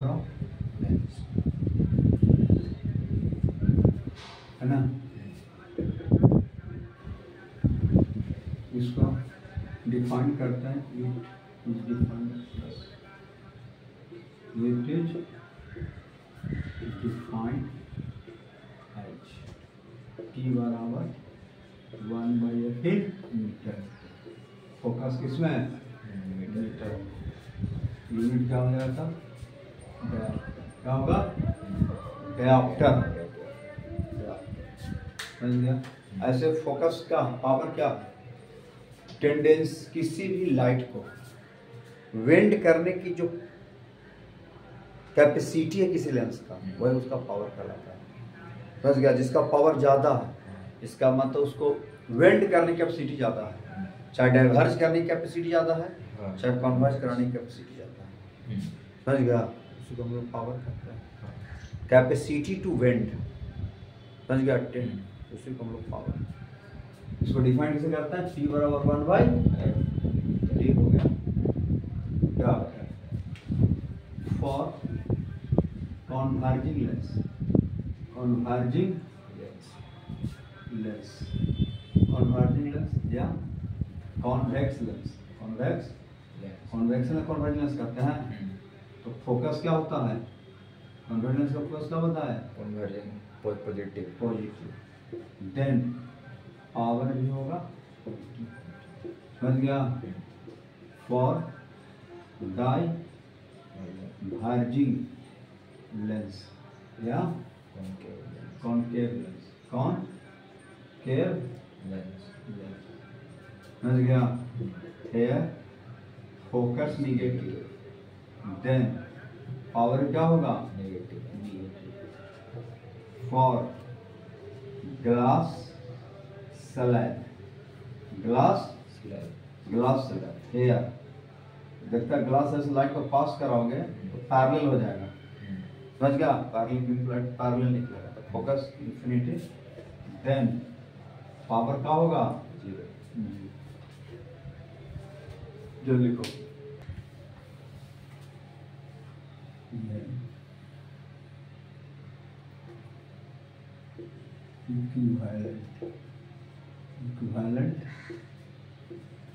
है ना। इसको डिफाइन करते हैं, it is defined plus it is defined H T बराबर 1/8 मीटर। फोकस किसमें है? मीटर। यूनिट क्या हो जाता? क्या होगा? डायोप्टर। समझ गया? ऐसे फोकस का पावर क्या? टेंडेंस किसी भी लाइट को वेंड करने की जो कैपेसिटी है किसी लेंस का, वह उसका पावर कहलाता है। समझ गया? जिसका पावर ज़्यादा है, इसका मतलब उसको वेंड करने की कैपेसिटी ज़्यादा है, चाहे डाइवर्ज करने की कैपेसिटी ज़्यादा है, चाहे कन्वर्ज कराने की कैपेसिटी ज़्यादा है। समझ गया? उसको हम लोग पावर कहते हैं, कैपेसिटी टू वेंड। समझ गया? उसी को हम लोग पावर। इसको डिफाइन कैसे करते हैं? P बराबर 1/8 हो गया। For converging lens, converging lens, converging lens या कॉन्वेक्स लेंस, कॉन्वेक्स कॉन्वेक्स में कॉन्वर्जिंग लेंस करते हैं। तो फोकस क्या होता है? कॉन्वर्जिंग लेंस का फोकस क्या होता है? Convergent positive. Positive. Then power भी होगा। समझ गया? फॉर डाइवर्जिंग लेंस या कॉनकेव लेंस, कॉनकेव लेंस। समझ गया? Here focus negative, then power क्या होगा? Negative. For glass slab, glass slab here. देखता ग्लास ऐसे लाइट को पास कराओगे तो पैरेलल हो जाएगा। समझ गया? पैरेलल निकलेगा तो फोकस इंफिनिटी। देन पावर क्या होगा? जो लिखो equivalent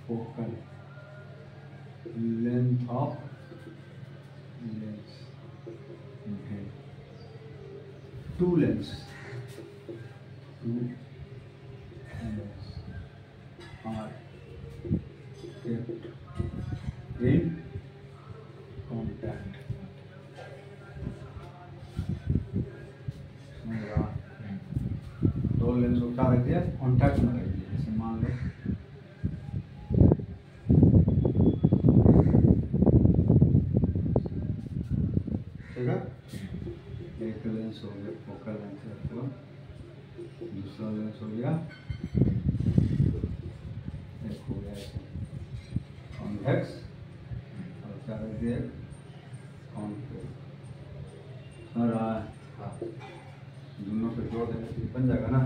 focal length of lens, two lens are kept in contact। दो लेंस को क्या रख दिया? कॉन्टैक्ट में रख दिया। जैसे मान लो ठीक है, एक लेंस हो गया फोकल लेंस, दूसरा लेंस हो गया, एक हो गया कॉन्वेक्स और क्या रख दिया? कॉनकेव। समझ रहा है? हाँ। दोनों को जोड़ देने से बन जाएगा ना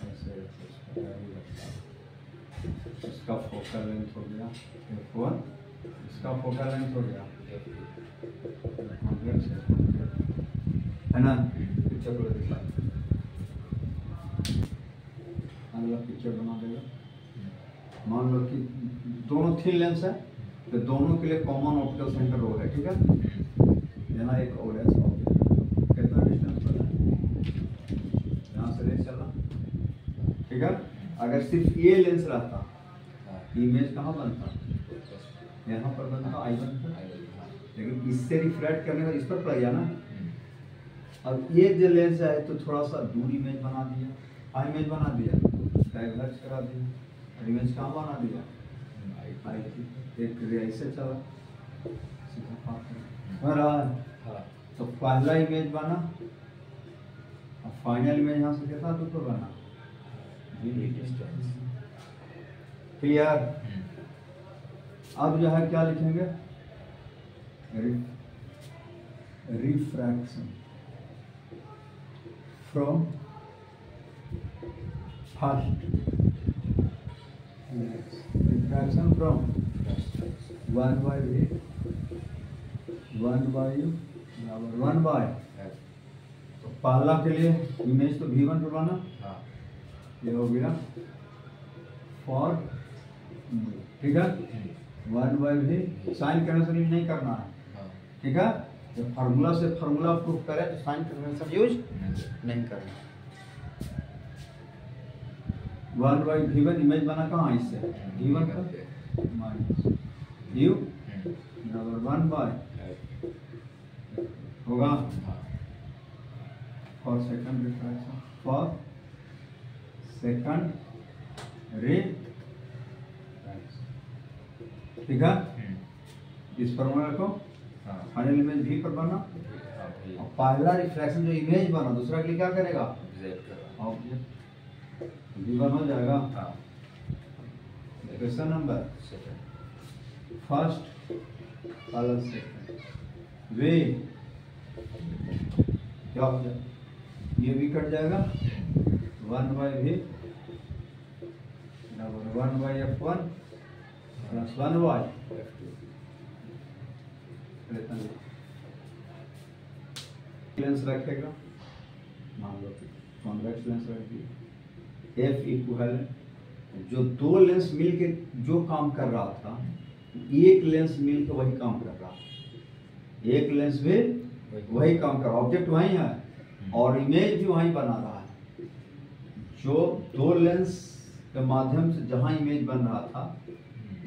ऐसे। इसका फोकल लेंथ हो गया F1, इसका फोकल लेंथ हो गया कॉन्वेक्स है ना। पिक्चर को दिखा, अगला पिक्चर बना देगा। मान लो कि दोनों थीन लेंस है तो दोनों के लिए कॉमन ऑप्टिकल सेंटर हो है। ठीक है? यहाँ एक और है, कितना डिस्टेंस पर है? यहाँ से रेस चला। ठीक है? अगर सिर्फ ये लेंस रहता, इमेज कहाँ बनता? यहाँ पर बनता, आई बनता। लेकिन इससे रिफ्लेक्ट करने का इस पर पड़ गया ना। अब ये जो लेंस है तो थोड़ा सा दूर इमेज बना दिया, आई इमेज बना दिया, डाइवर्ज करा दिया, इमेज कहाँ बना दिया? आई थी। एक ऐसे चला सीधा पास। हाँ। तो पहला इमेज बना और फाइनल इमेज यहाँ से कितना दूर पर बना? क्लियर? अब जो है क्या लिखेंगे? Refraction from first, refraction from 1/8 बराबर 1 बाय, F. तो पहला के लिए इमेज तो V1 करवाना, हाँ. ये हो गया फॉर, ठीक है, 1 बाय भी, साइन कन्वेंशन यूज नहीं करना है, हाँ. ठीक है। जब फार्मूला से फार्मूला प्रूफ करे तो साइन कन्वेंशन यूज नहीं करना। 1 बाई V1 इमेज बना कहाँ इससे, V1 का माइनस U बराबर 1 बाय होगा for second refraction, for second रे, ठीक है। इस फॉर्मूला को हाँ. फाइनल इमेज V पर बना, हाँ, भी. और पहला रिफ्रैक्शन जो इमेज बना दूसरा के लिए क्या करेगा, Z करा. ऑब्जेक्ट V1 हो जाएगा। हाँ. Question number Second. First plus second वे क्या हो जाएगा, ये भी कट जाएगा, 1 बाई V बराबर 1 by F1 plus 1 by F2. Lens रखेगा, मान लो कि कॉन्वेक्स लेंस रख दिया, F इक्वल जो दो लेंस मिलके जो काम कर रहा था, एक लेंस मिलके वही काम कर रहा है, एक लेंस भी वही काम कर रहा, ऑब्जेक्ट वही है और इमेज भी वही बना रहा है। जो दो लेंस के माध्यम से जहां इमेज बन रहा था,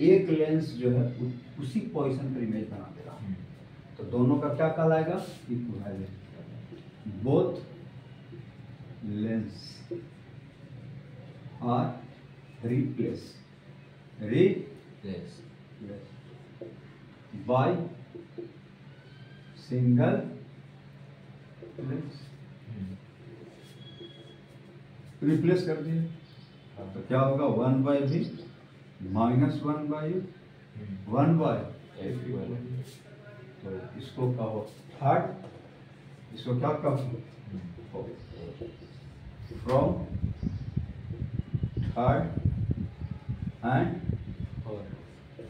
एक लेंस जो है उसी पोजीशन पर इमेज बना दे रहा है, तो दोनों का क्या कहलाएगा, equivalent. Both lens are replace Yes. By single lens, replace कर दिए, तो क्या होगा 1 by V minus 1 by U 1 by F equal. तो इसको कहो थर्ड, इसको क्या कहो, from third and Four.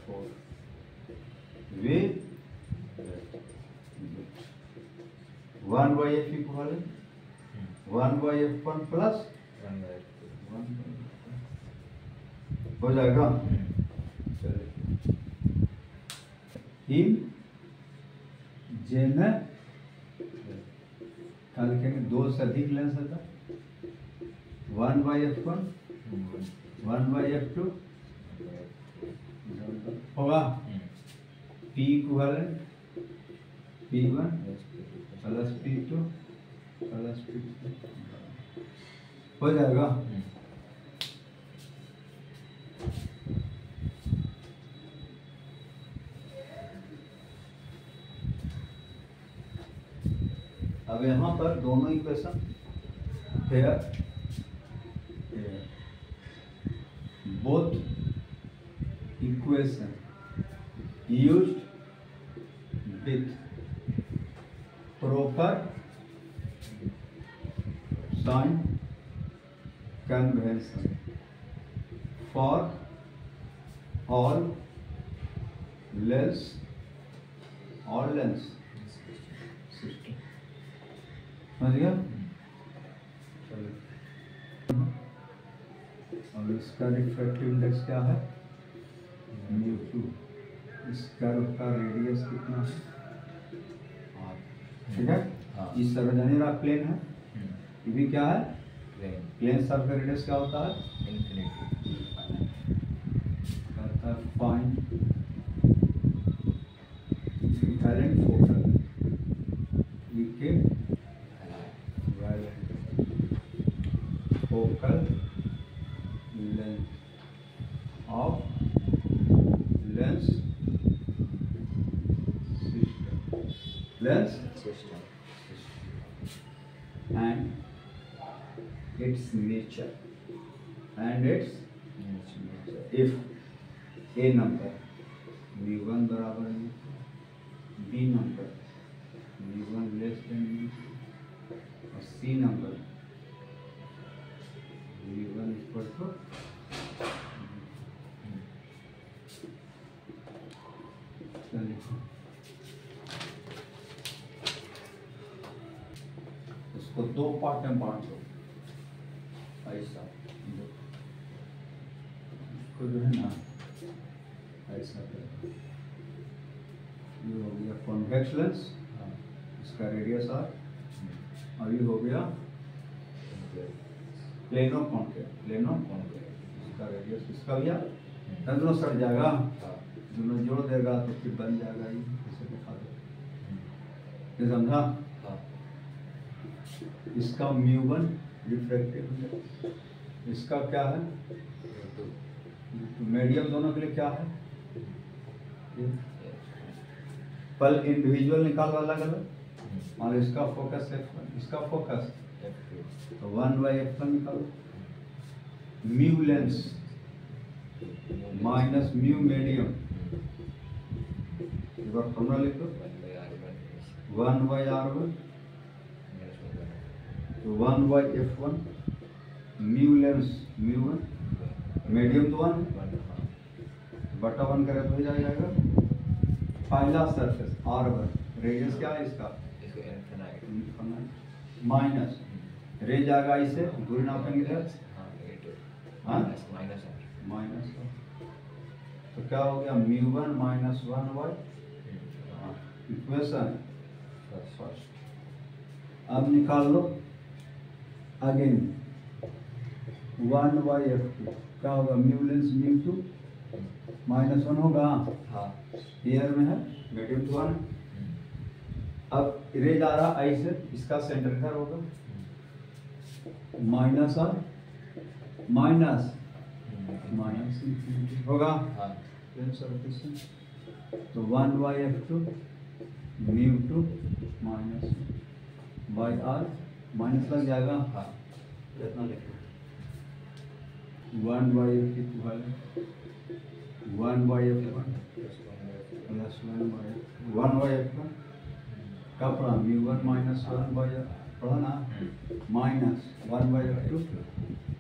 Fourth way 1 by F equal 1 by F1 plus 1 by F2. 1 हो जाएगा। इन जेनर क्या लिखेंगे, दो से अधिक लेंस होता, 1 बाई F1 1 बाई F2 होगा, P equivalent P1 plus P2 plus P3 हो जाएगा। अब यहाँ पर दोनों equation hair both equation used with proper sign convention for all lens system, समझ गया। और इसका रिफ्रैक्टिव इंडेक्स क्या है, μ2, इस कर्व का रेडियस कितना है, ठीक है। हाँ। इस तरह जाने रहा प्लेन है, ये भी क्या है, Plane. प्लेन सर्व का रेडियस क्या होता है, Infinity. कहता है find equivalent focal focal length of lens system, lens System. and its nature, and its Nature. if a number v1 बराबर है, b number v1 less than b, और c number v1 equal to चलिए इसको दो part में बांट दो ऐसा, इसको जो है ना ऐसा करो। ये हो गया कॉन्वेक्स लेंस, इसका रेडियस आर, और ये हो गया प्लेनो कॉन्केव, इसका रेडियस इसका भैया दोनों सट जाएगा, दोनों जोड़ देगा तो फिर बन जाएगा। ये ऐसे दिखा दो, ये समझा। इसका म्यू1 रिफ्रैक्टिव इंडेक्स, इसका क्या है मीडियम, दोनों के लिए क्या है पल इंडिविजुअल निकाल अलग अलग, और इसका फोकस f1, इसका फोकस तो 1/f1 निकालो। Mu lens minus mu medium, एक बार फॉर्मूला लिख दो 1/r1 तो 1/f1, म्यू लेंस म्यू1 मीडियम तो 1 बटा 1 करे तो हो जाएगा। पहला सरफेस r1, रेडियस क्या है इसका माइनस, रे जाएगा इसे दूरी नापेंगे इधर माइनस, तो क्या हो गया म्यू1 माइनस 1/, इक्वेशन फर्स्ट। अब निकाल लो अगेन 1/f2, क्या होगा म्यू लेंस म्यू2 माइनस 1 होगा, एयर में है मीडियम तो 1। अब रे जा रहा ऐसे, इसका सेंटर इधर होगा माइनस और माइनस होगा तो 1/f2 म्यू2 माइनस बाई आर, माइनस लग जाएगा इतना लिखो 1/f2 1/f1 प्लस 1/f1 का पढ़ा म्यू1 माइनस 1/, पढ़ा ना माइनस 1/f2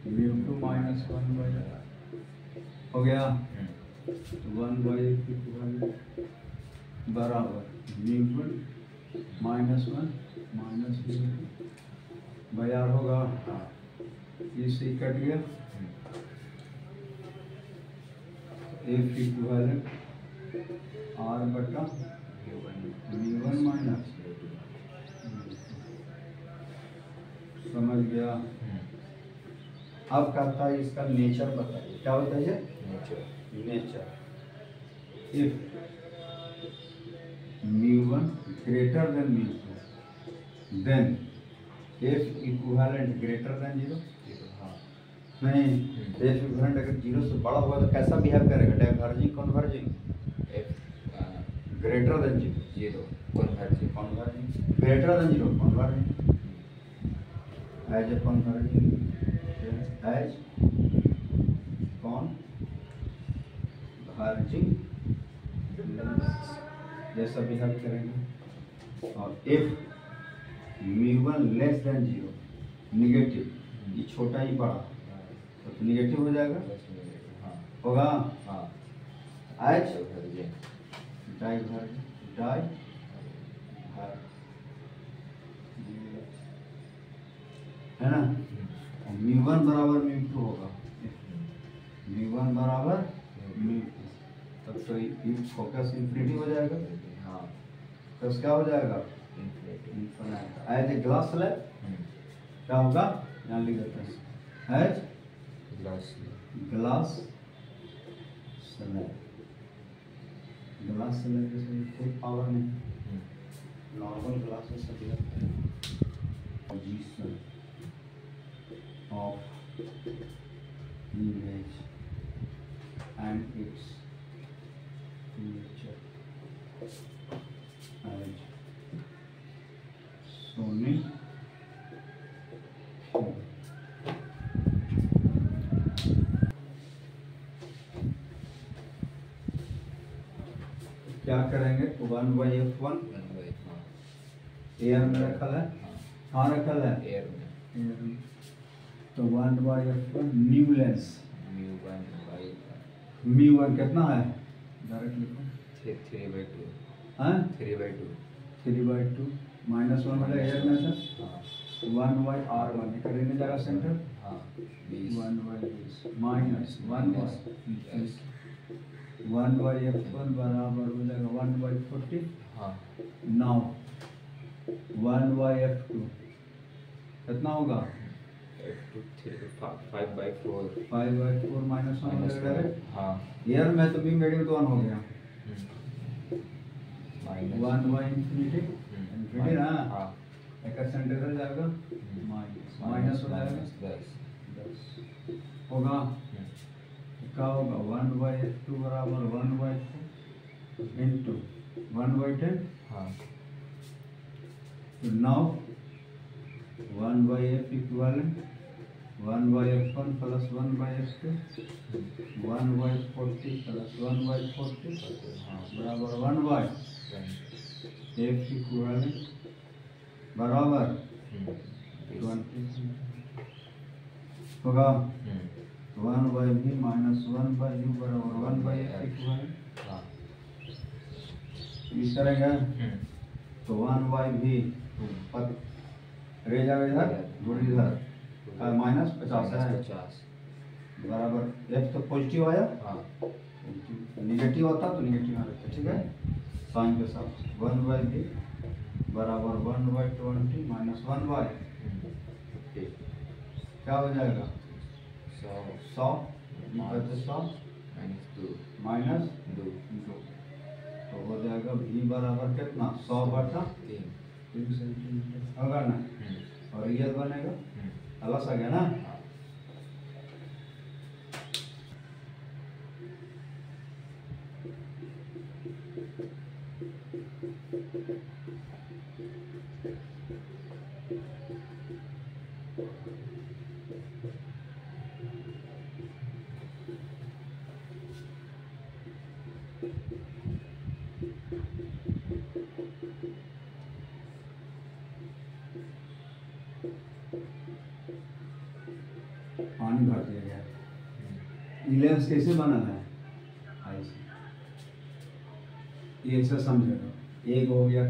म्यू2 माइनस 1/, हो गया 1/f2 बराबर म्यू1 माइनस 1 माइनस म्यू2 बाई आर होगा, इससे कट गया एफ इक्विवेलेंट आर बटा म्यू1 माइनस, समझ गया। अब कहता है इसका नेचर बताइए, क्या बताइए नेचर। इफ म्यू1 ग्रेटर देन म्यू2 then F equivalent greater than 0, नहीं एफ इक्विवेलेंट अगर 0 से बड़ा होगा तो कैसा बिहेव करेगा, diverging converging, greater than 0 converging, greater than 0 converging, as a converging as converging जैसा बिहेव करेंगे। और if mu one less than 0 negative, ये छोटा ही बड़ा तो निगेटिव हो जाएगा, होगा एज है ना, म्यू1 बराबर म्यू2 होगा, म्यू1 बराबर म्यू2, तब तो फोकस इंफिनिटी हो जाएगा, तो क्या हो जाएगा infinity. As a glass slab क्या होगा, यहाँ लिख देते हैं as glass slab, glass slab जैसे कोई पावर नहीं, नॉर्मल ग्लास में सब लगता है position of image and its nature as सोनी क्या करेंगे 1/f1 एयर में रखा है, हाँ रखा है एयर में, तो 1/f1 न्यू लेंस म्यू1 कितना है डायरेक्ट लिखो 3/2 -1 वाला एयर में था 1 बाई R1 करेंगे जगह सेंटर हाँ 20 1 by 20 minus 1 by 1 by F1 बराबर हो जाएगा 1 बाई 40 हाँ नाउ 1 बाई F2 कितना होगा F2 5 by 4 5 बाई 4 माइनस 1 हो minus जाएगा 1 हाँ ईयर में तो बीम रेडियस तो 1 हो गया माइनस 1 बाई इंफिनिटी इंफिनिटी ना हाँ एक सेंटर हो जाएगा माइनस हो जाएगा 10 10 होगा क्या होगा 1 बाई F2 बराबर 1 बाई 4 इंटू 1 बाई 10 हाँ तो now 1 by F equivalent 1 by F1 plus 1 by F2 1 by 40 plus 1 by 40 हाँ बराबर 1 बाई F इक्वलेंट बराबर 20 होगा 1 by V minus 1 by U बराबर 1 बाई F इक्वलेंट हाँ इस करेंगे तो 1 बाई V पर रह जाएगा इधर दूर इधर माइनस 50 है 50 बराबर F तो पॉजिटिव आया हाँ निगेटिव होता तो निगेटिव आ रहता ठीक है साइन के साथ 1 बाई V बराबर 1 बाई 20 माइनस 1 बाई क्या हो जाएगा 100 100 माइनस 2 तो हो जाएगा V बराबर कितना 100 बटा 3 सेंटीमीटर होगा ना और ये बनेगा अलग आ गया ना पानी भर दिया गया इलेंस कैसे बना है ऐसे ये ऐसा समझेगा एक हो गया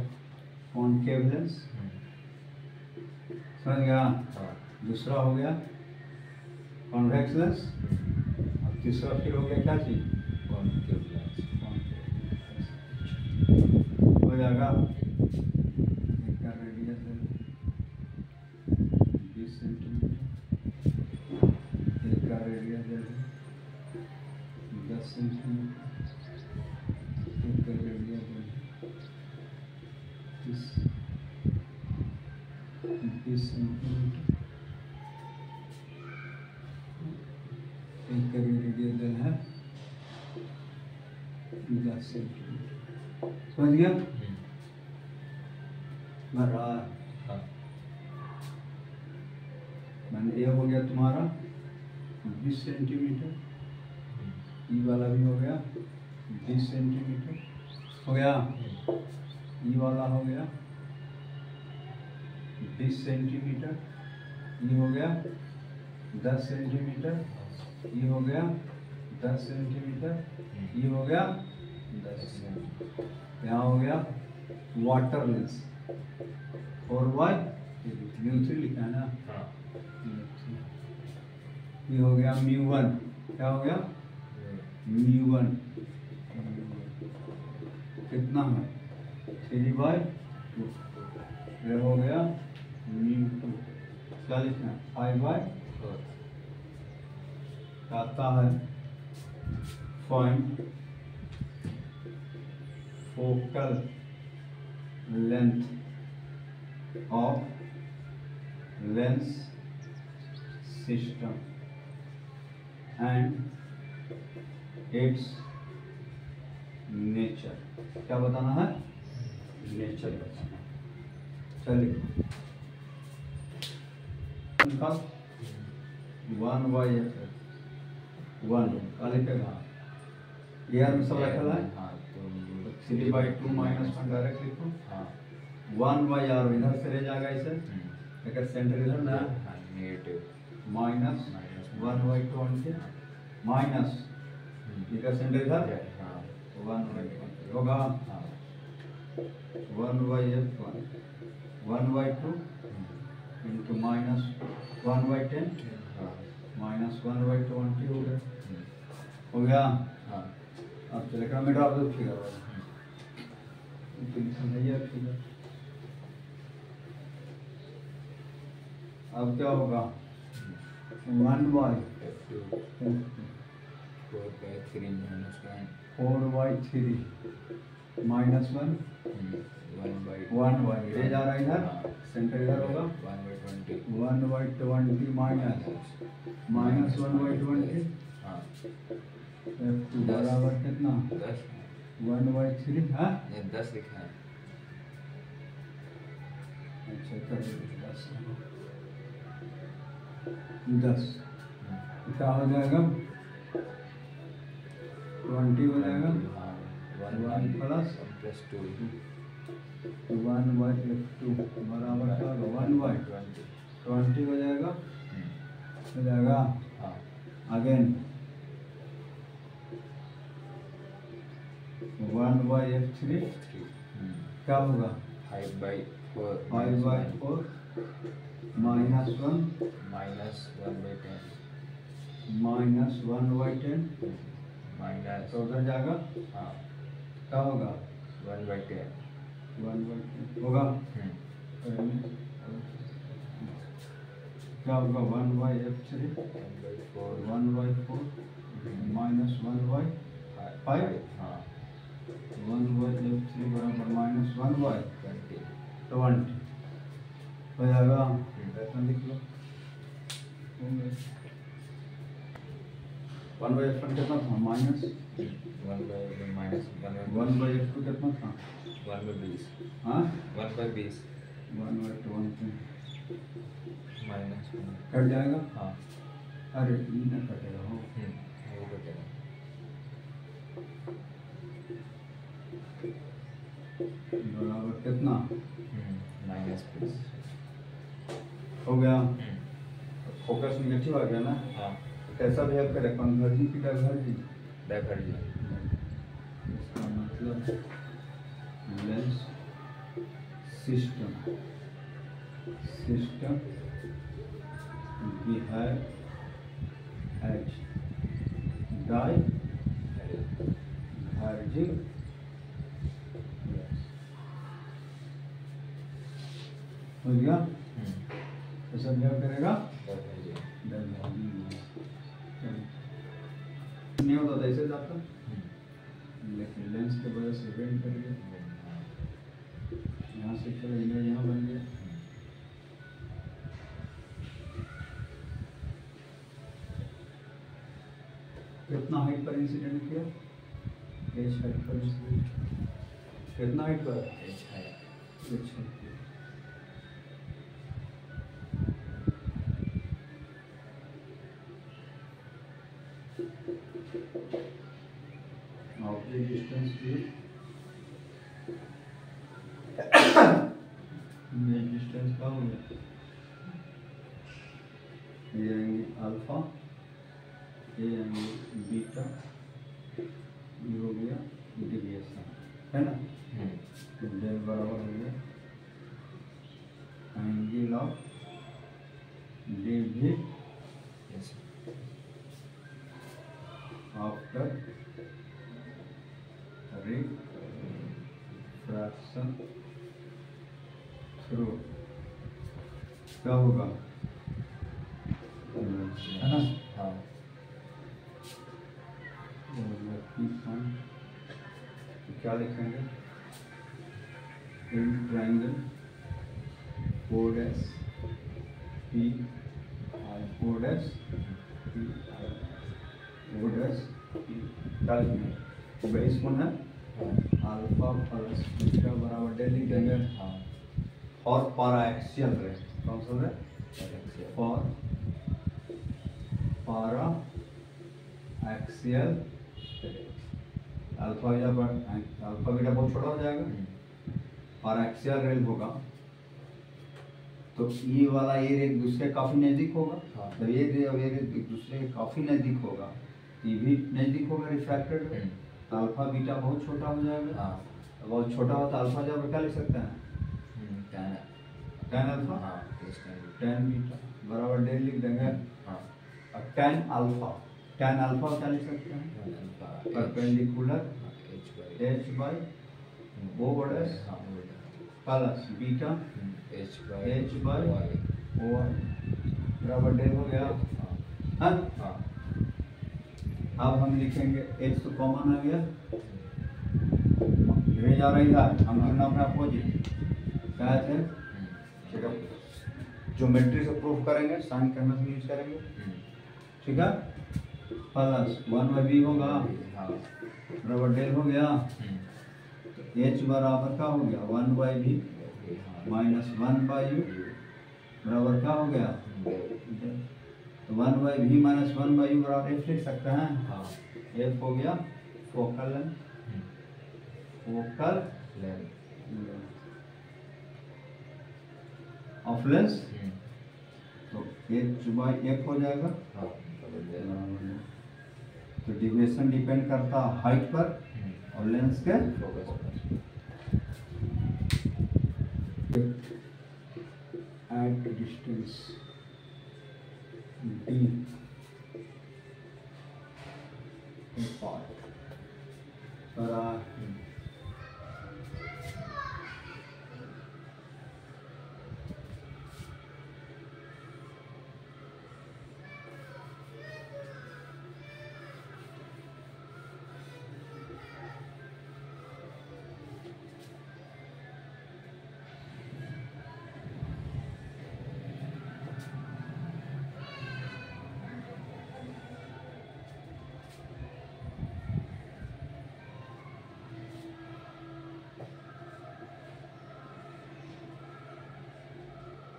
कॉनकेव लेंस समझ गया दूसरा हो गया कॉन्वेक्स लेंस और तीसरा फिर हो गया क्या चीज कॉनकेव लेंस हो जाएगा इसका रेडियस है 20 सेंटीमीटर इसका रेडियस है 10 सेंटीमीटर इसका रेडियस है 20 सेंटीमीटर इसका रेडियस है 10 सेंटीमीटर समझ गया हाँ मैंने ये हो गया तुम्हारा 20 सेंटीमीटर ई वाला भी हो गया 20 सेंटीमीटर हो गया ई वाला हो गया 20 सेंटीमीटर ये हो गया 10 सेंटीमीटर ये हो गया 10 सेंटीमीटर ये हो गया 10 सेंटीमीटर यहाँ हो गया वाटर लेंस और वाई म्यू3 लिखा है ना हाँ ये हो गया μ1 क्या हो गया μ1 कितना है 3/2 ये हो गया μ2 क्या लिखना है 5/4 आता है point focal length of lens system and its nature क्या बताना है नेचर बताना चलिए उनका 1/1 का लिखेगा एयर में सब रखा है हाँ तो 3/2 माइनस 1 डायरेक्ट लिखो हाँ 1/r इधर से ले जाएगा इसे अगर सेंटर इधर ना नेगेटिव माइनस 1/20 माइनस इधर सेंटर इधर हाँ 1/20 होगा 1/f1 1/2 इंटू -1/10 हाँ -1/20 हो गया। हम्म, हो गया। हाँ अब चलेगा मिड ऑफ द फिगर वाला फिगर। अब क्या होगा 1/4/3 -1 1/, ये जा रहा है इधर, सेंटर इधर होगा 1/20 माइनस 1/20 हाँ F2 बराबर कितना 10 1/3। हाँ ये 10 लिखा है। अच्छा कर 10 क्या हो जाएगा 20 हो जाएगा 1 प्लस 1/F2 बराबर क्या होगा 1/20 हो जाएगा। हो जाएगा अगेन 1/F3 क्या होगा 5/4 5/4 -1 -1/10 -1/10 माइनस तो उधर जाएगा हाँ क्या होगा 1/10 1/10 होगा। क्या होगा 1/F3 1/4 1/4 -1/5 हाँ 1/F3 बराबर -1/20 20 हो जाएगा। ऐसा लिख लो 1/F1 कितना था माइनस 1/F2 कितना था 1/20 हाँ 1/20 1/20 माइनस कट जाएगा। हाँ अरे नहीं कटेगा हो वो कटेगा बराबर कितना -20 हो गया। फोकस नेगेटिव आ गया ना। हाँ कैसा बिहेव करे कन्वर्जिंग की डाइवर्जिंग डाइवर्जेंट इसका मतलब lens system behave as diverging हो गया। कैसा बिहेव करेगा नहीं होता था ऐसे जाता लेकिन लेंस के वजह से बेंड कर गया यहाँ से चला इधर यहाँ बन गया। कितना हाइट पर इंसिडेंट किया एच हाइट पर इंसिडेंट कितना हाइट पर H height object distance image distance का हो गया ये एंगल अल्फा ये एंगल बीटा ये हो गया डेविएशन है ना। डेल बराबर हो गया angle of deviation after refraction through क्या होगा है ना। हाँ क्या लिखेंगे in triangle O dash P I O dash P I O dash P क्या लिखेंगे बेस कौन है अल्फा प्लस बीटा बराबर डेल लिखेंगे। हाँ और पारा एक्सियल रे कौन सा रे फॉर पारा एक्सियल अल्फा बीटा बहुत छोटा हो जाएगा पारा एक्सियल रेल होगा तो ये वाला ये रे एक दूसरे काफी नजदीक होगा। हाँ। तो ये रे और ये रे एक दूसरे के काफी नजदीक होगा ये भी नजदीक होगा रिफ्रैक्टेड तो अल्फा बीटा बहुत छोटा हो जाएगा। हाँ बहुत छोटा होता अल्फा जब क्या लिख सकते हैं tan अल्फा हाँ प्लस tan tan बीटा बराबर डेल लिख देंगे। हाँ अब tan अल्फा क्या लिख सकते हैं? Alpha perpendicular h by O बड़ा हाँ plus beta h h by y O बराबर डेल हो गया। हाँ हाँ अब हम लिखेंगे h तो कॉमन आ गया, इधर जा रही है, हम गिनना अपना अपोजिट क्या है? ठीक है, ज्योमेट्री से प्रूफ करेंगे, साइन कन्वेंशन यूज करेंगे। ठीक है, प्लस 1/b होगा हाँ बराबर डेल हो गया। h बराबर क्या हो गया? 1/b माइनस 1/u बराबर क्या हो गया? तो 1/b माइनस 1/u बराबर f लिख सकते हैं। हाँ f हो गया फोकल ऑफ लेंस, तो h/f हो जाएगा। हाँ तो डिविएशन डिपेंड करता है हाइट पर और लेंस के एट डिस्टेंस d apart पर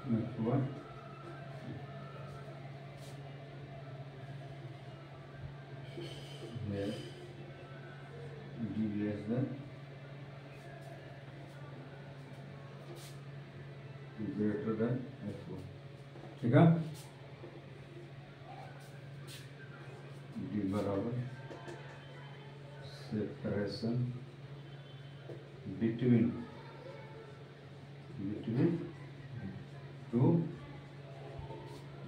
next one where d less than greater than f1। ठीक है, d बराबर सेपरेशन between टू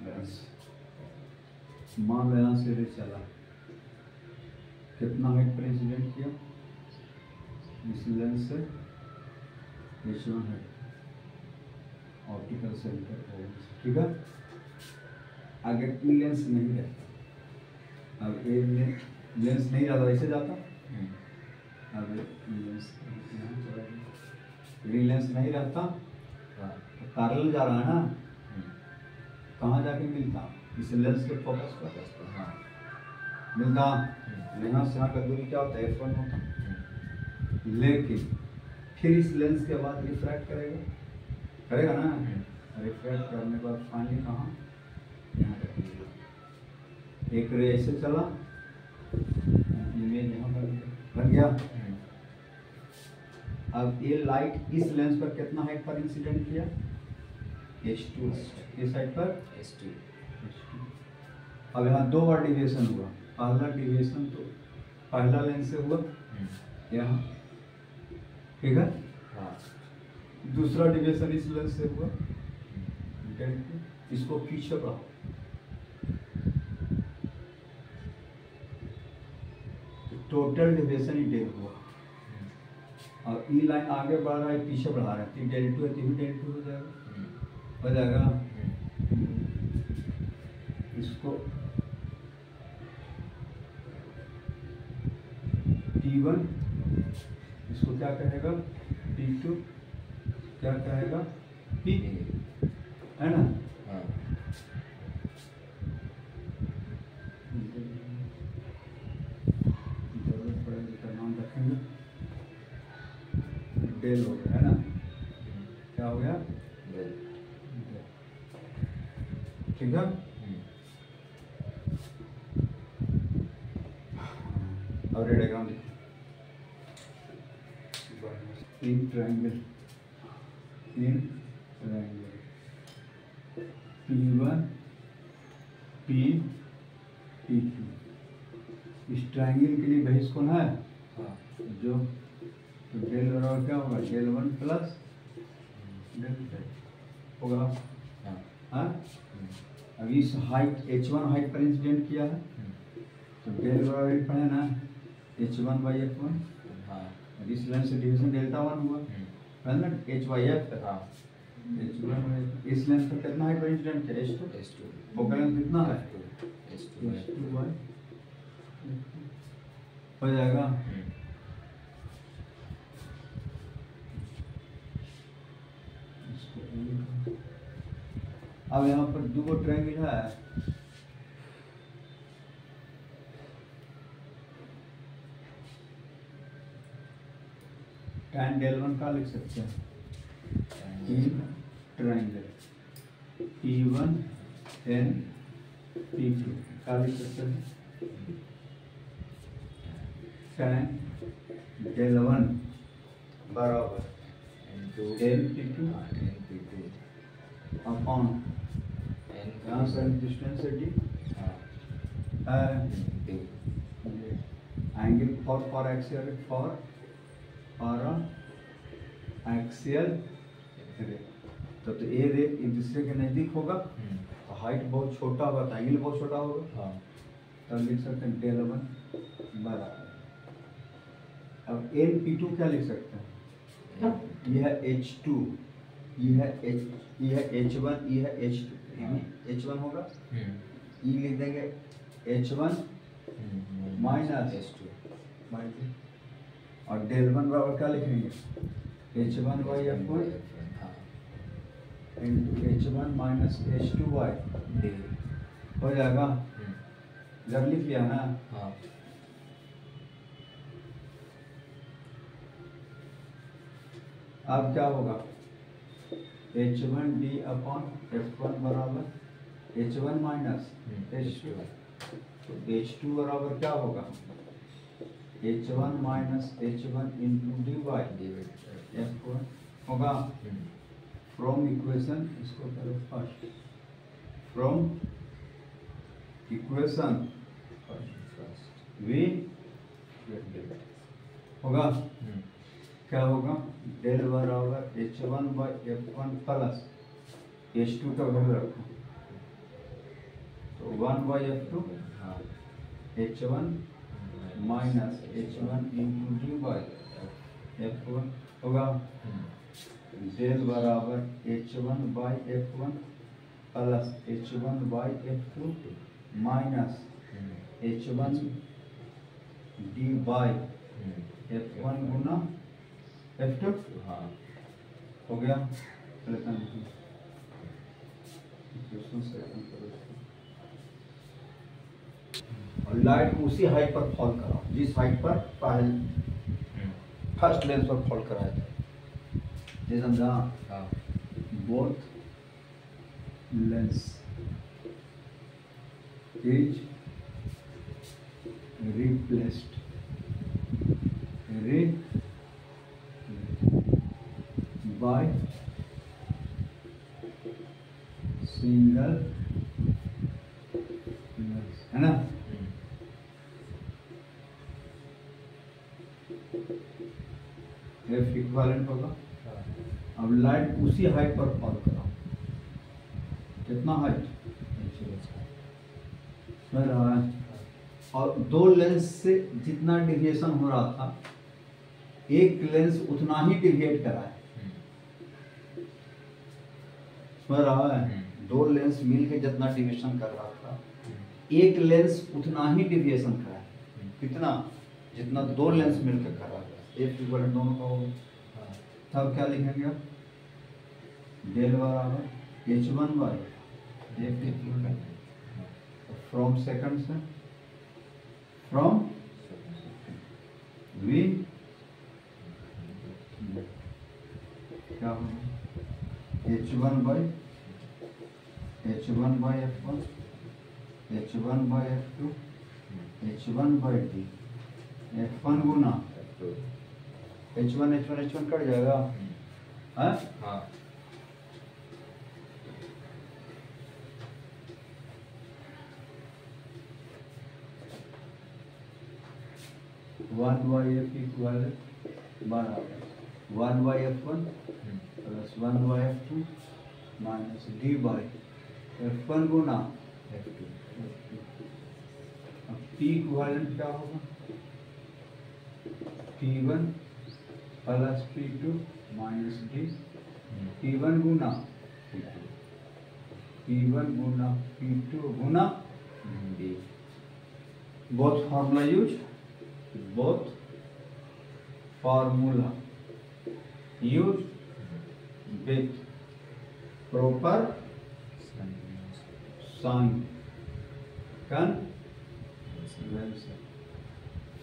लेंस। मान लेना सीरीज चला, कितना हाइट पर इंसिडेंट किया? इस लेंस से h1 है ऑप्टिकल सेंटर। ठीक है, अगर ई लेंस नहीं रहता, अब ए लेंस नहीं रहता, ऐसे जाता। अब लेंस लेंस नहीं रहता तो पैरेलल जा रहा है ना, कहाँ जाके मिलता? इस लेंस के फोकस पर मिलता। यहाँ से यहाँ का दूरी क्या होता है? f1 होता। लेकिन फिर इस लेंस के बाद रिफ्रैक्ट करेगा ना, रिफ्रैक्ट करने के बाद फाइनली कहाँ? यहाँ एक रे ऐसे चला, इमेज यहाँ बन गया। अब ये लाइट इस लेंस पर कितना हाइट पर इंसिडेंट किया? h2 इस साइड पर h2। अब यहाँ दो बार डिविएशन हुआ। पहला डिविएशन तो पहला लेंस से हुआ यहाँ, ठीक है। हाँ दूसरा डिविएशन इस लेंस से हुआ, इसको पीछे बढ़ाओ। टोटल डिविएशन ही डेल हुआ और ई लाइन आगे बढ़ रहा है, पीछे बढ़ा रहा है। डेल टू है तो डेल टू हो जाएगा। इसको T1, इसको क्या कहेगा? T2, क्या कहेगा? P, है ना? हाँ जरूरत पड़ेगी तो नाम रखेंगे। डेल हो गया, है ना? क्या हो गया? डेल। ठीक है। और डायग्राम देखो, in triangle P1 P P2, इस ट्रायंगल के लिए बेस कौन है? जो तो डेल बराबर क्या होगा? Del 1 plus del 2। होगा। हाँ। हाँ, अब इस हाइट h1 हाइट पर इंसिडेंट किया है तो डेल बराबर पड़े ना h1 बाई f1। हाँ। इस लाइन से डिवीजन डेल्टा 1 हुआ है ना h बाई f। हाँ। h1 बाई इस लाइन पर कितना हाइट पर इंसिडेंट किया h2। S2 फोकल लेंथ कितना है S2 h2 बाई हो जाएगा। अब यहाँ पर दो ट्रायंगल है, tan del 1 का लिख सकते हैं in triangle P1 and P2 का लिख सकते हैं tan del 1 बराबर N P2 अपॉन यहाँ से डिस्टेंस है d angle for axial axial रे तो ए रे एक दूसरे के नजदीक होगा तो हाइट बहुत छोटा होगा तो एंगल बहुत छोटा होगा। तब लिख सकते हैं डेल 1 बराबर। अब एन P2 क्या लिख सकते हैं, यह H2 यह H1 यह H2 H1 होगा ई लिख देंगे H1 माइनस H2 और डेल 1 बराबर क्या लिखेंगे H1 by F1 into H1 minus H2 by हो जाएगा। जब लिख लिया ना अब क्या होगा H1 D अपॉन F1 बराबर H1 माइनस H2 तो H2 बराबर क्या होगा H1 minus H1 into D by F1 होगा। फ्रॉम इक्वेशन इसको करो फर्स्ट, फ्रॉम इक्वेशन वी होगा क्या होगा डेल बराबर H1 by F1 plus H2 का वैल्यू रखो तो 1 by F2 H1 minus H1 into D by F1 होगा। डेल बराबर H1 by F1 plus H1 by F2 minus H1 D by F1 Guna F2 हो गया। और light को उसी हाइट पर फॉल कराओ जिस हाइट पर पहले फर्स्ट लेंस पर फॉल कराया था। जैसे समझा both lens is replaced by single lens है ना। F इक्विवेलेंट होगा। अब लाइट उसी हाइट पर फॉल कराओ, कितना हाइट समझ रहा है। और दो लेंस से जितना डिविएशन हो रहा था एक लेंस उतना ही डिविएट करा है, समझ रहा है। दो लेंस मिलकर जितना डिविएशन कर रहा था एक लेंस उतना ही डिविएशन करा है। कितना, जितना दो लेंस मिलकर कर रहा था। एक इक्विवेलेंट दोनों का होगा। तब क्या लिखेंगे डेल बराबर H1 by F equivalent from second से फ्रॉम V क्या होगा H1 by F1 H1 by F2 H1 by D F1 Guna H1 cut जाएगा हाँ। 1 बाई F इक्वल बराबर 1 by F1 plus 1 by F2 minus D by F1 Guna F2 अब P equivalent क्या होगा P1 plus P2 minus D P1 Guna P2 P1 Guna P2 Guna D both formula used both formula used with proper sign convention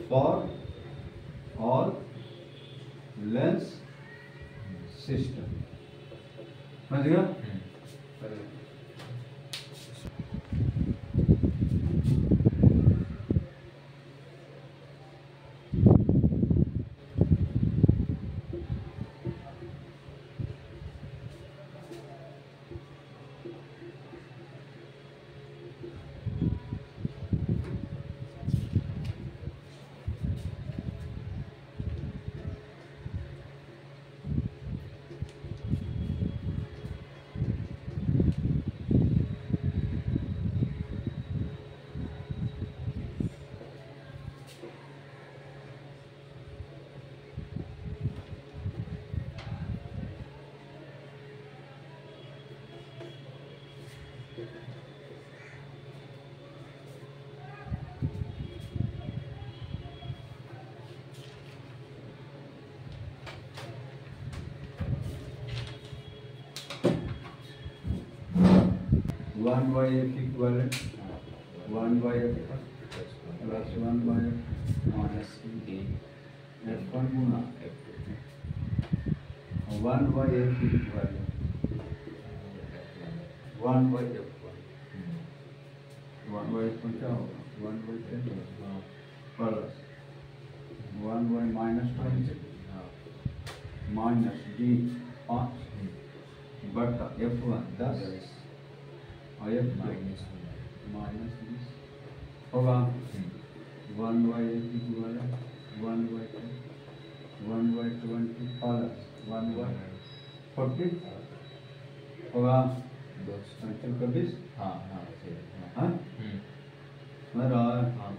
for all lens system समझ गया one by F equivalent one by F plus one by F minus D F1 Guna F2 one by F equivalent one by F one by F क्या होगा one by ten plus one by minus 20 minus D 5 बटा F1 10 और F minus minus 20 होगा one by F equivalent one by 20 plus one by 40 होगा 20 हाँ हाँ सही हाँ मेरा हाँ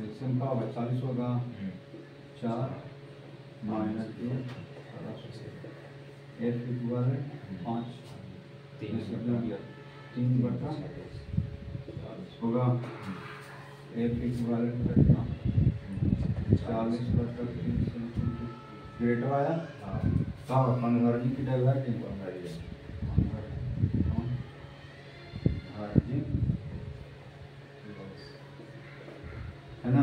एक्शन का होगा 40 होगा 4 माइनस 2 एफ इक्वलेंट 5 तीन बटा होगा एफ इक्वलेंट कितना 40 बटा 3 ग्रेटर आया कहाँ कन्वर्जिंग की डाइवर्जिंग है ना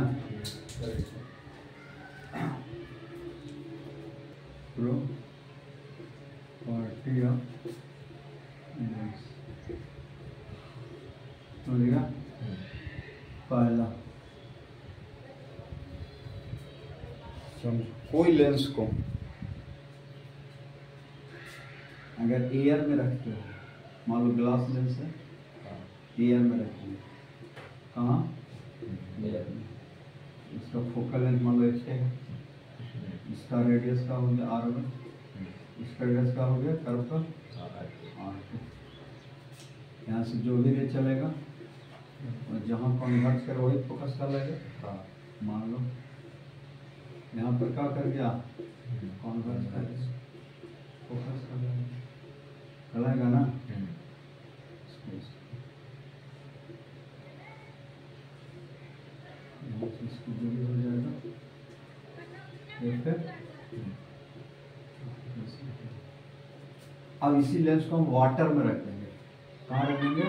प्रो पार्टी ऑफ समझेगा पहला कोई लेंस को अगर एयर में रखते हो मान लो ग्लास लेंस है एयर में रखिए कहाँ इसका फोकल लेंथ मान लो x है इसका रेडियस का हो गया R1 इसका रेडियस का हो गया कर्व का R2 यहाँ से जो भी रे चलेगा और जहाँ कन्वर्ट कर वही फोकस कर लेगा मान लो यहाँ पर क्या कर गया कन्वर्ट कर फोकस कर लेगा ना इसको जो भी हो जाएगा अब इसी लेंस को हम वाटर में रखेंगे कहाँ रखेंगे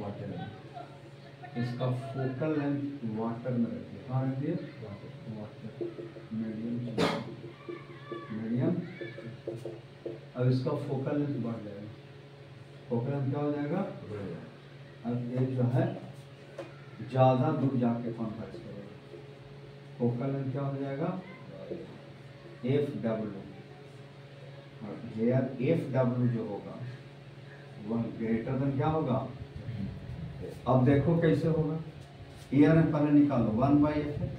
वाटर में इसका फोकल लेंथ वाटर में रखिए कहाँ रखिए वाटर मीडियम अब इसका फोकल लेंथ बढ़ जाएगा फोकल लेंथ क्या हो जाएगा अब ये जो है ज़्यादा दूर जाके कॉन्टैक्ट करेगा फोकल लेंथ क्या हो जाएगा FW और हेयर FW जो होगा वह ग्रेटर देन क्या होगा अब देखो कैसे होगा एयर में पहले निकालो 1/f है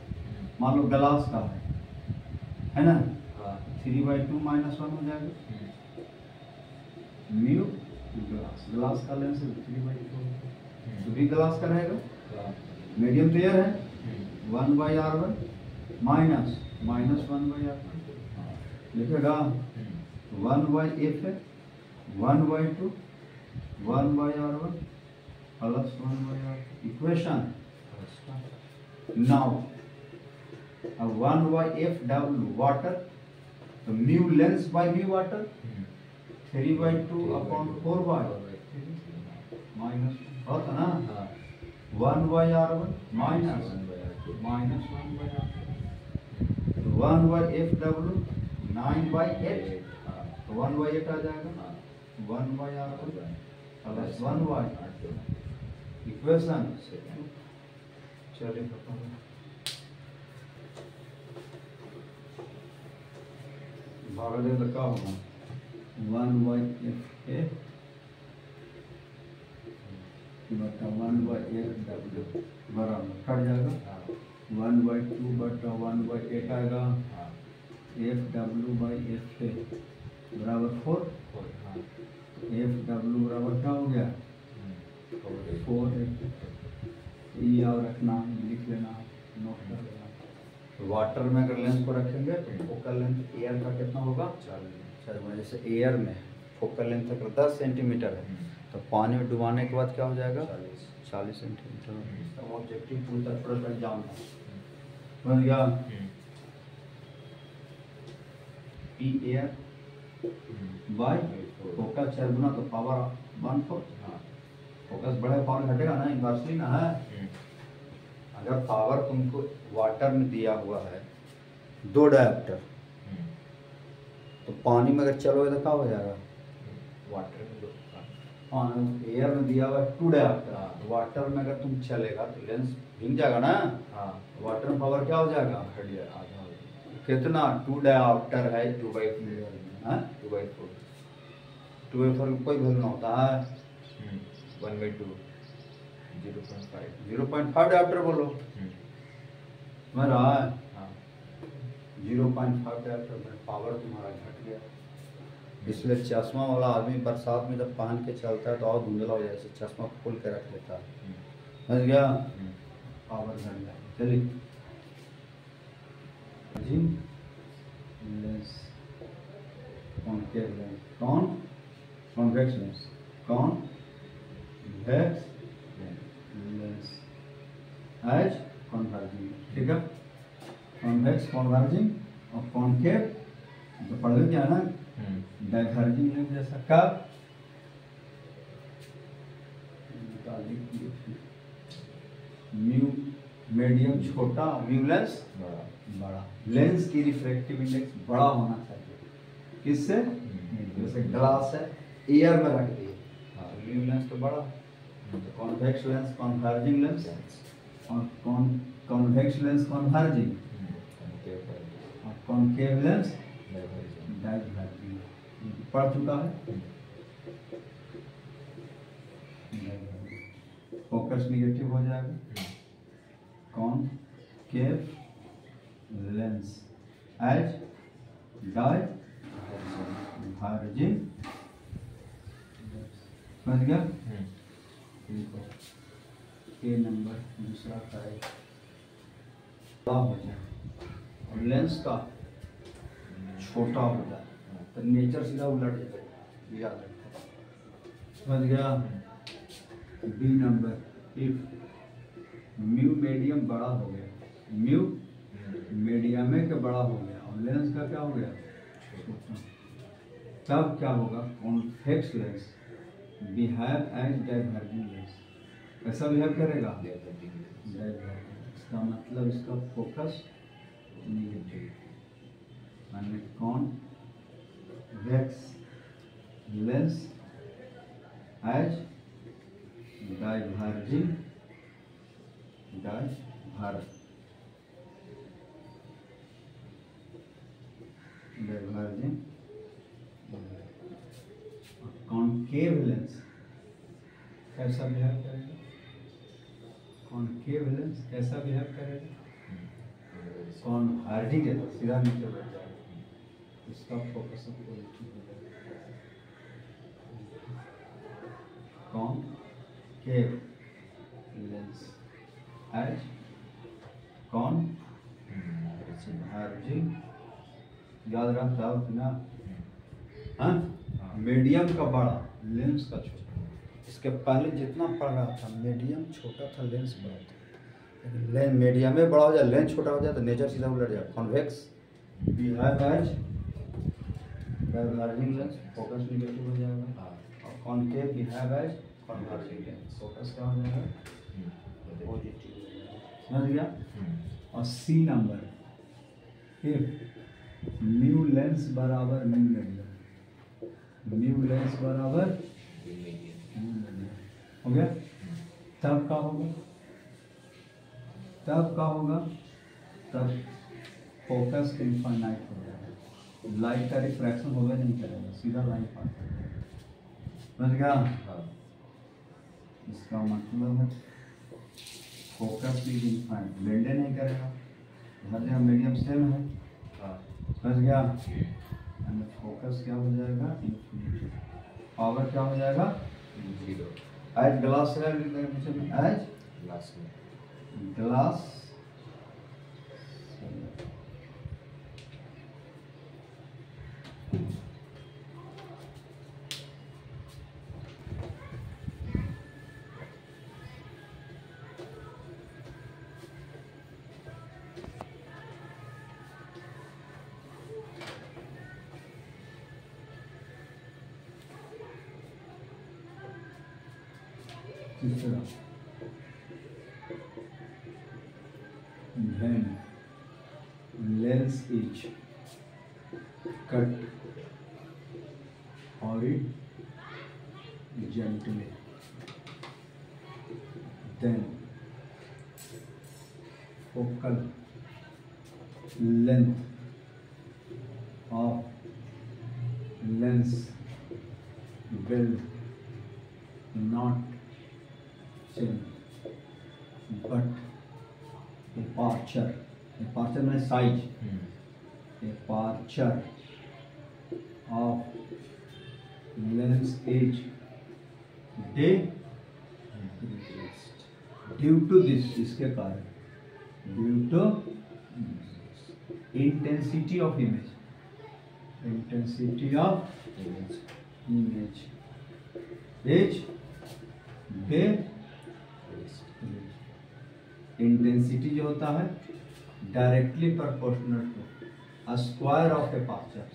मान लो ग्लास का है ना 3/2 -1 हो जाएगा म्यू ग्लास, ग्लास का लेंस 3/4 तो भी ग्लास का रहेगा। मीडियम तो एयर है 1/r1 माइनस 1/r1 लिखेगा 1/f है 1/2 1/r1 plus 1/r equation. Now 1/f water तो mu lens by mu water 3/2 upon 4/, minus होता ना 1/r1 माइनस 1/r, 1/fw 9/8 तो 1/8 आ जाएगा 1/r1 प्लस 1/, इक्वेशन। चलिए खत्म। भाग दे तो क्या होगा 1/f है बटा 1/f बराबर कट जाएगा 1/2 बटा 1/8 आएगा FW/F है बराबर 4 FW बराबर क्या हो गया 4F। ये याद रखना, लिख लेना, नोट कर लेना। तो वाटर में अगर लेंस को रखेंगे तो फोकल लेंथ एयर का कितना होगा 40। जैसे एयर में फोकल लेंथ अगर 10 सेंटीमीटर है तो पानी में डुबाने के बाद क्या हो जाएगा 40 सेंटीमीटर। ऑब्जेक्टिव पूरी तरह से एग्जाम है समझ गया। पी एयर बाय फोकस 4 गुना तो पावर 1/4। फोकस बड़े पावर घटेगा ना, इनवर्सली ना है। अगर पावर तुमको वाटर में दिया हुआ है 2 डायोप्टर तो पानी में अगर चलोगे तो क्या हो जाएगा वाटर में एयर में दिया हुआ है 2 डायोप्टर, वाटर में अगर तुम चलेगा तो लेंस भीग जाएगा ना। वाटर में पावर क्या हो जाएगा आधा कितना 2 डायोप्टर है 2/4 2/4 कोई वैल्यू ना होता है 1/2 0.5 डायोप्टर बोलो समझ रहा है 0.5 डायोप्टर में पावर तुम्हारा घट गया। इसलिए चश्मा वाला आदमी बरसात में जब पहन के चलता है तो और धुंधला हो जाए, चश्मा खोल के रख लेता है समझ गया पावर घट गया। चलिए lens concave lens convex lens convex lens as converging, ठीक है। कॉन्वेक्स कन्वर्जिंग और कॉनकेव तो पढ़ गए क्या ना डाइवर्जिंग लेंस जैसा कब म्यू मीडियम छोटा, म्यू लेंस बड़ा। लेंस की रिफ्रैक्टिव इंडेक्स बड़ा होना चाहिए किससे, जैसे ग्लास है एयर में रख दिए म्यू लेंस तो बड़ा, तो कॉन्वेक्स लेंस कन्वर्जिंग लेंस और कॉन्वेक्स लेंस कन्वर्जिंग और कॉनकेव लेंस डाइवर्जिंग पढ़ चुका है। फोकस निगेटिव हो जाएगा कॉनकेव लेंस एज डाइवर्जिंग समझ गया। ये नंबर दूसरा का है हो जाए और लेंस का छोटा होता है तो नेचर सीधा उलट जाएगा, याद रखो समझ गया। B number if mu medium बड़ा हो गया, म्यू मीडियम में का बड़ा हो गया और लेंस का क्या हो गया छोटा, तब क्या होगा convex lens behave as diverging lens, कैसा बिहेव करेगा डाइवर्जिंग। इसका मतलब इसका फोकस निगेटिव माने convex lens as diverging concave lens कैसा बिहेव करेगा, कॉनकेव लेंस कैसा बिहेव करेगा कॉन्वर्जिंग है तो सीधा नीचे बैठ जाएगा, इसका focus concave lens as converging, याद रखता ना। हाँ, मीडियम का बड़ा, लेंस का छोटा। इसके पहले जितना पढ़ रहा था मीडियम छोटा था, लेंस बड़ा था। लेंस मीडियम में बड़ा हो जाए, लेंस छोटा हो जाए तो नेचर सीधा उलट जाए। Convex behave as converging lens, focus negative हो जाएगा। और concave behave as converging lens, focus क्या हो जाएगा? पॉजिटिव। समझ गया? और C number, if mu lens बराबर म्यू मीडियम, म्यू लेंस बराबर हो गया, तब क्या होगा? तब क्या होगा? तब फोकस इनफाइनाइट हो जाएगा, लाइट का रिफ्रैक्शन होगा नहीं करेगा, सीधा लाइन पास हो जाएगा। समझ गया? इसका मतलब है फोकस भी इनफाइनाइट, ब्लेंडे नहीं करेगा, हर जगह मीडियम सेम है। समझ गया? फोकस क्या हो जाएगा? इन्फिनिटी। पावर क्या हो जाएगा? 0। एज ग्लास है, एज ग्लास तीसरा, then lens is cut horizontally, then focal length of lens will not change, but departure means size, departure of lens is decreased due to this, इसके कारण, due to intensity of image, intensity of image is decreased। Intensity जो होता है directly proportional to square of aperture,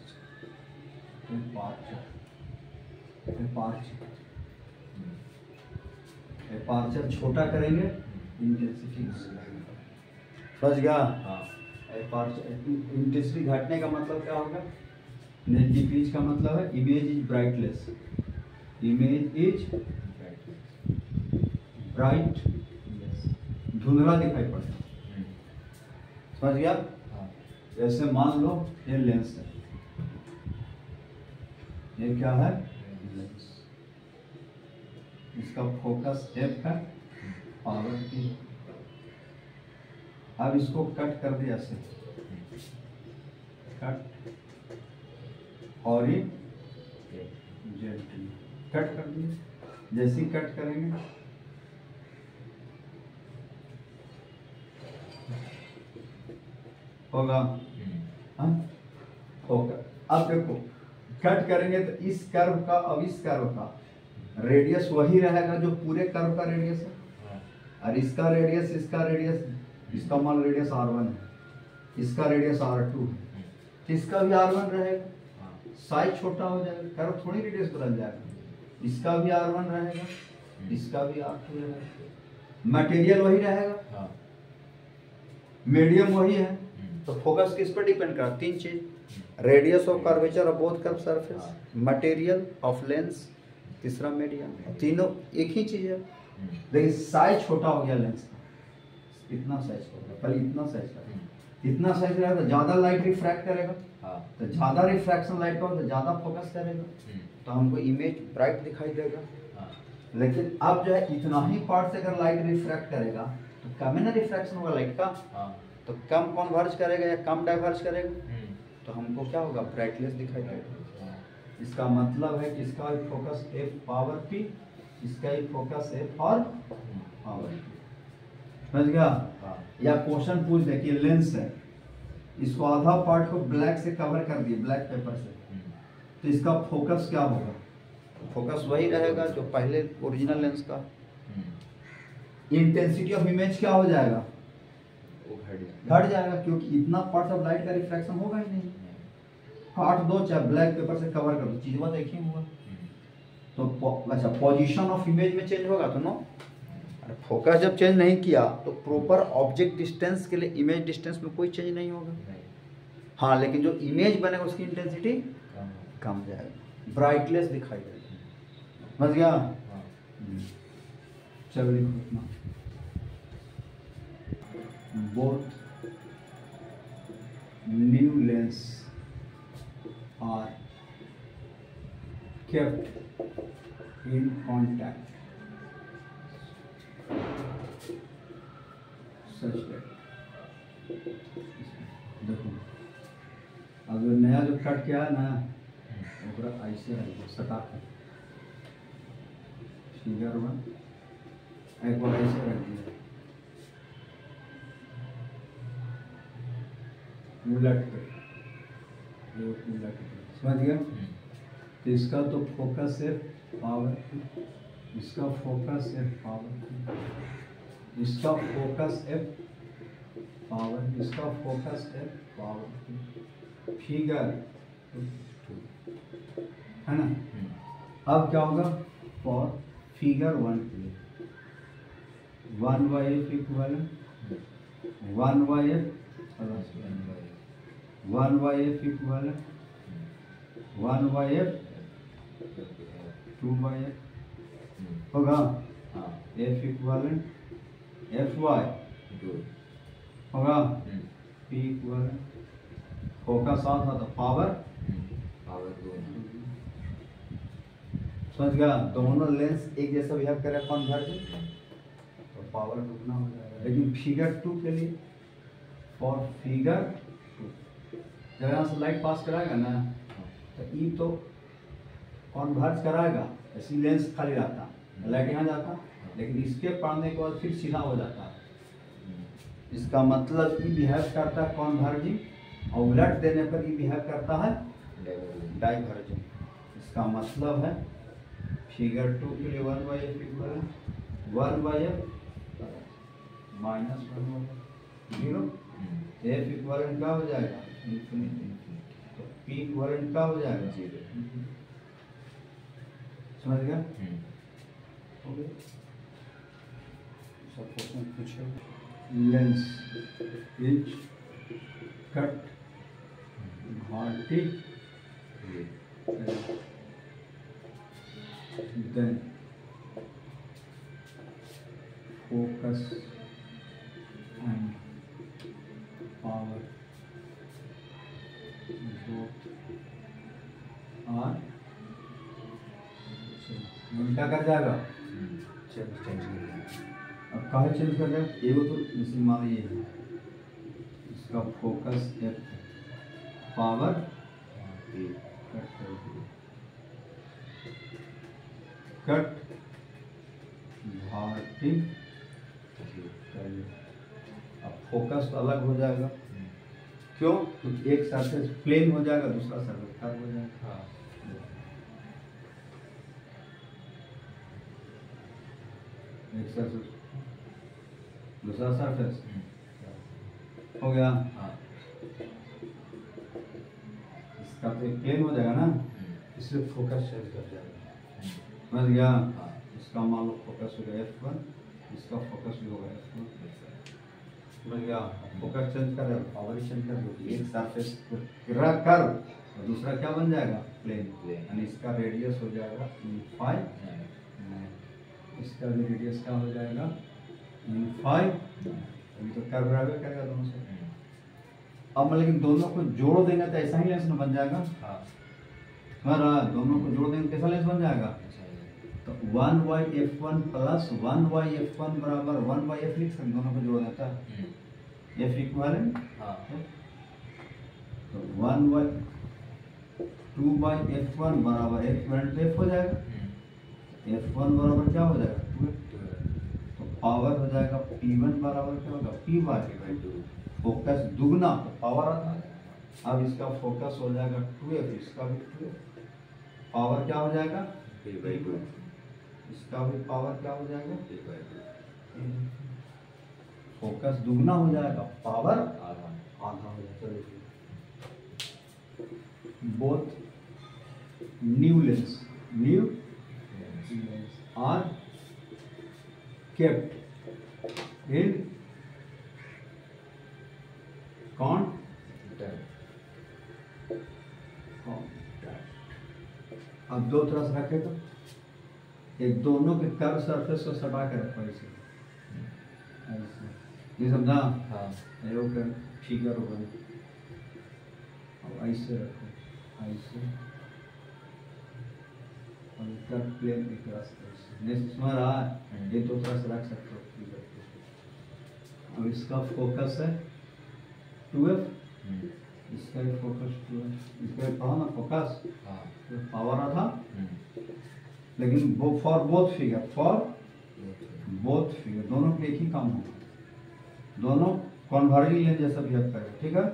aperture छोटा करेंगे intensity. समझ गया? Aperture intensity घटने का मतलब क्या होगा? डिक्रीज का मतलब है image is brightless, image is bright, धुंधला दिखाई पड़ता। समझ गया? जैसे मान लो ये लेंस है, ये क्या है? लेंस। इसका फोकस एफ है, पावर की। अब इसको कट कर दिया ऐसे, कट और कट कर दिया। जैसे ही कट करेंगे होगा, हाँ होगा। अब देखो कट करेंगे तो इस कर्व का और इस कर्व का रेडियस वही रहेगा जो पूरे कर्व का रेडियस है, और इसका रेडियस इसका मान रेडियस R1 है, इसका रेडियस R2 है, इसका भी R1 रहेगा, साइज छोटा हो जाएगा, कर्व थोड़ी रेडियस बदल जाएगा, इसका भी R1 रहेगा, इसका भी R2 रहेगा, मटेरियल वही रहेगा, मीडियम वही है। तो फोकस किस पर डिपेंड करता है? 3 चीज, radius of curvature of both curve surface, material of lens, तीसरा मीडियम। तीनों एक ही चीज है, लेकिन साइज छोटा हो गया लेंस का, इतना साइज होगा, पहले इतना साइज का, इतना साइज रहेगा तो ज्यादा लाइट रिफ्रैक्ट करेगा, तो ज्यादा रिफ्रैक्शन लाइट का तो ज्यादा फोकस करेगा, तो हमको इमेज ब्राइट दिखाई देगा। लेकिन अब जो है इतना ही पार्ट से अगर लाइट रिफ्रैक्ट करेगा तो कम ही ना रिफ्रैक्शन होगा लाइट का, तो कम कन्वर्ज करेगा या कम डाइवर्ज करेगा, तो हमको क्या होगा? ब्राइटनेस दिखाई देगा। इसका मतलब है कि इसका फोकस एफ पावर पी इसका ही फोकस एफ और पावर, समझ गया। हाँ। या क्वेश्चन पूछ दे कि लेंस है, इसको आधा पार्ट को ब्लैक से कवर कर दिए, ब्लैक पेपर से, तो इसका फोकस क्या होगा? फोकस वही रहेगा जो पहले ओरिजिनल लेंस का। इंटेंसिटी ऑफ इमेज क्या हो जाएगा? वो घट जाएगा, क्योंकि इतना पार्ट ऑफ लाइट का रिफ्रैक्शन होगा ही नहीं। काट दो चाहे ब्लैक पेपर से कवर कर दो, चीजवा देखिए होगा। तो अच्छा, पोजीशन ऑफ इमेज में चेंज होगा तो नो। फोकस जब चेंज नहीं किया तो प्रॉपर ऑब्जेक्ट डिस्टेंस के लिए इमेज डिस्टेंस में कोई चेंज नहीं होगा। हाँ, लेकिन जो इमेज बनेगा उसकी इंटेंसिटी कम जाएगा, ब्राइटनेस दिखाई देगा, समझ गया। चलो लिखो इतना, both new lens are kept in contact such that, देखो अब नया जो कट किया है ना, ओकरा ऐसे रखो सटा के, फिगर 1 एक बार ऐसे रख दिया, उलट पे, समझ गया। तो इसका तो फोकस है पावर, इसका फोकस है पावर, इसका फोकस है पावर, इसका फोकस है पावर, फिगर 2 है ना। अब क्या होगा? फॉर फिगर 1 के लिए 1/f equal 1/f 1/f equal 1/f 2/f होगा। f इक्वल fy होगा, p इक्वल फोकस साथ आता पावर, समझ गया। दोनों लेंस एक जैसा बिहेव करे कॉन्वर्जेंट, तो पावर दुगना हो जाएगा। लेकिन फिगर 2 के लिए, फॉर फिगर 2 जब यहाँ से लाइट पास कराएगा ना, तो ई तो कॉन्वर्ज कराएगा, ऐसी लेंस खाली रहता, लाइट यहाँ जाता, लेकिन इसके पढ़ने के बाद फिर सीधा हो जाता। इसका मतलब ई बिहेव करता है कॉन्वर्जिंग, और उलट देने पर ई बिहेव करता है डाइवर्जिंग। इसका मतलब है फिगर 2 के लिए 1/f equal 1/f minus 1/0, f equivalent क्या हो जाएगा? इन्फिनिटी। तो p इक्वलेंट क्या हो जाएगा? 0। समझ गया? हो गया। सब क्वेश्चन पूछो। Lens is cut vertically, then focus and power both are उल्टा कर जाएगा। अब कहाँ चेंज कर जाएगा? एगो तो जैसे मान ये है, इसका फोकस है पावर कट भारती, अब फोकस तो अलग हो जाएगा। क्यों? क्योंकि एक सरफेस प्लेन हो जाएगा, दूसरा सरफेस कर्व हो जाएगा। एक सरफेस दूसरा सरफेस हो गया। इसका तो एक प्लेन हो जाएगा ना, इसलिए फोकस चेंज कर जाएगा। समझ गया? इसका मान लो फोकस हो गया F1, इसका फोकस भी होगा F1। समझ गया? फोकस चेंज कर, पावर चेंज कर, एक सरफेस रख कर और दूसरा क्या बन जाएगा? प्लेन। यानी इसका रेडियस हो जाएगा फाई, इसका भी रेडियस क्या हो जाएगा? फाई। अभी तो कर्व बराबर करेगा दोनों से। अब लेकिन दोनों को जोड़ देंगे तो ऐसा ही लेंस बन जाएगा। दोनों को जोड़ देंगे कैसा लेंस बन जाएगा? तो 1/f1 प्लस 1/f1 बराबर 1/f लिख सकते, दोनों को जोड़ देता है f इक्वल तो 1/2/f1 बराबर f हो जाएगा। F1 बराबर क्या हो जाएगा 2f, तो पावर हो जाएगा P1 बराबर क्या होगा P बाई 2, फोकस दुगना तो पावर आता है। अब इसका फोकस हो जाएगा 2f, इसका भी 2f, पावर क्या हो जाएगा P by 2, इसका भी पावर क्या हो जाएगा P by 2, फोकस दुगना हो जाएगा, पावर आधा, आधा हो जाएगा। चलिए both new lens are kept in contact। अब दो तरह से रखे तो एक दोनों के कर्व सरफेस को सटा के रखो ऐसे ये समझा। हाँ एरो फिगर होगा, अब ऐसे रखो ऐसे, और कर्व प्लेन एक रास्ते से नहीं समझ रहा है, ये दो तरह से रख सकते हो फिगर को। अब इसका फोकस है 2f, इसका भी फोकस 2f, इसका भी कहा ना फोकस हाँ पावर आता, लेकिन वो for both figure, for both figure दोनों के एक ही काम होगा, दोनों कॉन्वर्जिंग लेंस जैसा बिहेव करेगा, ठीक है।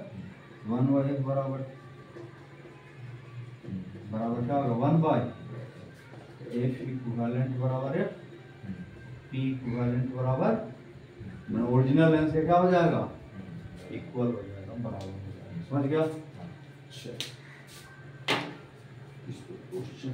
1/f बराबर क्या होगा 1/f इक्विवेलेंट बराबर f, p इक्विवेलेंट बराबर ओरिजिनल लेंस का क्या हो जाएगा इक्वल हो जाएगा, बराबर हो जाएगा, समझ गया। इसको क्वेश्चन